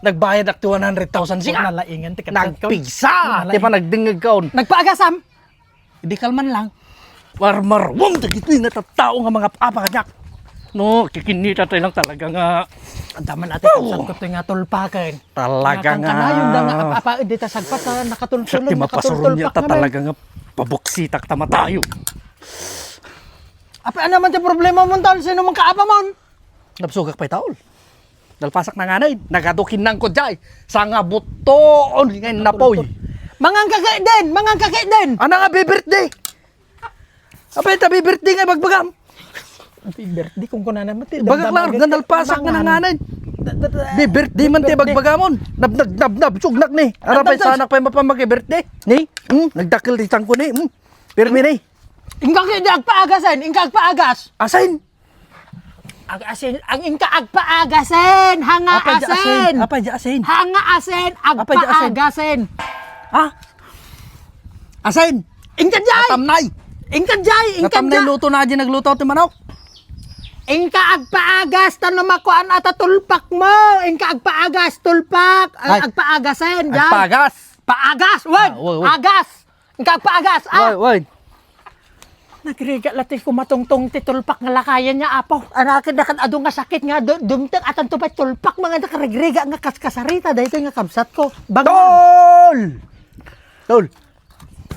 Nagbayad ak 100,000 siya. Nalaingan ti Nagpigsa. Di pa nagdingag kaon. Nagpaagasam. Hindi kalman lang. Marmarwam dagito yung natatao nga mga papa kanyak. No, kikinita tayo lang talaga nga. Andaman natin kapsat ko ito nga tulpakan. Talaga nga. Kanayon da nga apa dita sagpat na nakatultulog. Di mapasurun niya ta talaga nga pabuksitak tama tayo. Apa naman ti problema mo tol? Sino man kaapa mon? Napsugak pa'y taol. Dalpasak na nga na nagadukin nang ko jay. Sa nga butoon ngayon napoy. Mangang kakait din! Mangang kakait din! Ano nga birthday? Apa ita birthday nga bagbagam? Birthday kung kuna naman ti. Bagak lang, gandalpasak na nanganan. Birthday man ti bagbagamon. Nab sugnak ni. Ara pa'y sanak pa'y mapamag birthday. Ni? Nagdakil ti tangko ni. Pirmi ni. Ingka di agpaagasan! Ingka agpaagas! Asain? Ang ingka agpaagasen! Hanga asen! Apa di asin? Hanga asen! Agpaagasen! Ha? Asain? Ingka jay! Natamnay. Ingka jay! Ingka Natamnay jay! luto na di nagluto ti manok. Ingka agpaagas! Tanong makuan ata tulpak mo! Ingka agpaagas! Tulpak! Ay. Agpaagasen! Jay! Agpagas. Paagas! Wag! Woy. Agas! Ingka agpaagas! Woy. Nagriga lati kumatungtong ti tulpak nga lakayan niya apo. Anakin na kan ado nga sakit nga dumteng atan to pa tulpak mga nakarigriga nga kaskasarita dahito nga kabsat ko. Tol! Tol!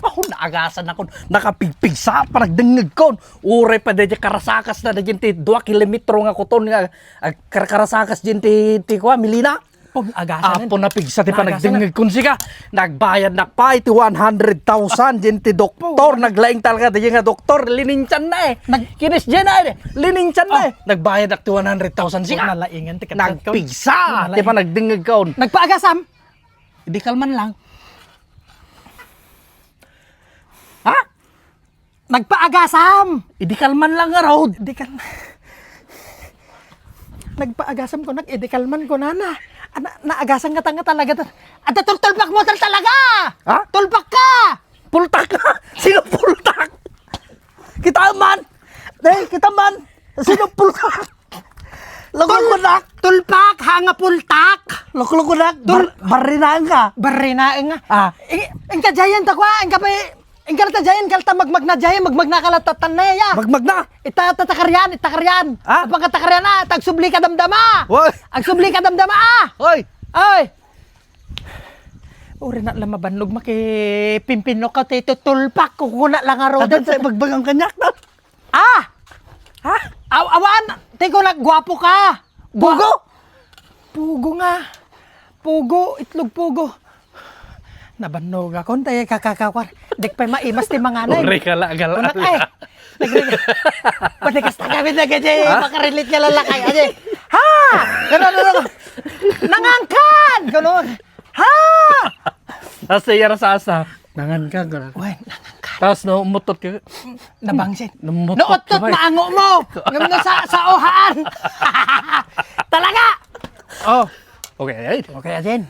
Ako naagasan ako. Nakapigpig sa paragdengeg ko. Ure pa dyan karasakas na dyan ti 2 kilometro nga kuton nga karasakas dyan ti kwa Milina. Pong agasan. Apo na pigsa ti panagdengeg kun siya. Nagbayad na pa iti 100,000 dyan ti doktor. Naglaing talaga dyan nga doktor. Lininchan na Kinis dyan na Lininchan na Nagbayad na ti 100,000 siya. Nalaingan ti Nagpigsa. Ti panagdengeg ko. Nagpaagasam. Hindi kalman lang. Ha? Nagpaagasam. Hindi kalman lang nga road. Nagpaagasam ko nag-edikalman ko na. Naagasan ka tanga talaga. At tulpak mo talaga! Ha? Tulpak ka! Pultak ka! Sino pultak? Kita man! Kita man! Sino pultak? Loko-lukunak! Tulpak! Hanga pultak! Loko-lukunak! Barinaan ka! Barinaeng nga. Ah. Ingka jayan ta kwa, ingka na jayan kalta magmag na jayan, magmag na kalatatan na ya. Magmag na! Itakaryan. Ah? Apang katakaryan na, tagsubli ka damdama. Woy! Ang subli ka damdama Hoy! Ay! Uri na lang mabanog makipimpino ka tito tulpak kung kuna lang aro. Adan sa magbagang kanyak na! Ah! Ha? Awan! Tiko na, gwapo ka! Pugo? Pugo nga. Pugo, itlog pugo. Nabanog ako, tayo kakakawar. Dik pa maimas ti mga nanay. Uri ka lang, Unak ay. Patikas na kami na ganyan. Makarelate niya lalakay. Adi. Ha! Ganon. Nangangkan! Ganon. Ha! Asa yara sa asa. Nangan ka. Uy, nangangkan. Tapos no, umutot ka. Nabangsin. Namutot Nootot maango mo. Ngayon sa ohaan. Talaga! Oh. Okay, ay. Okay, Adin.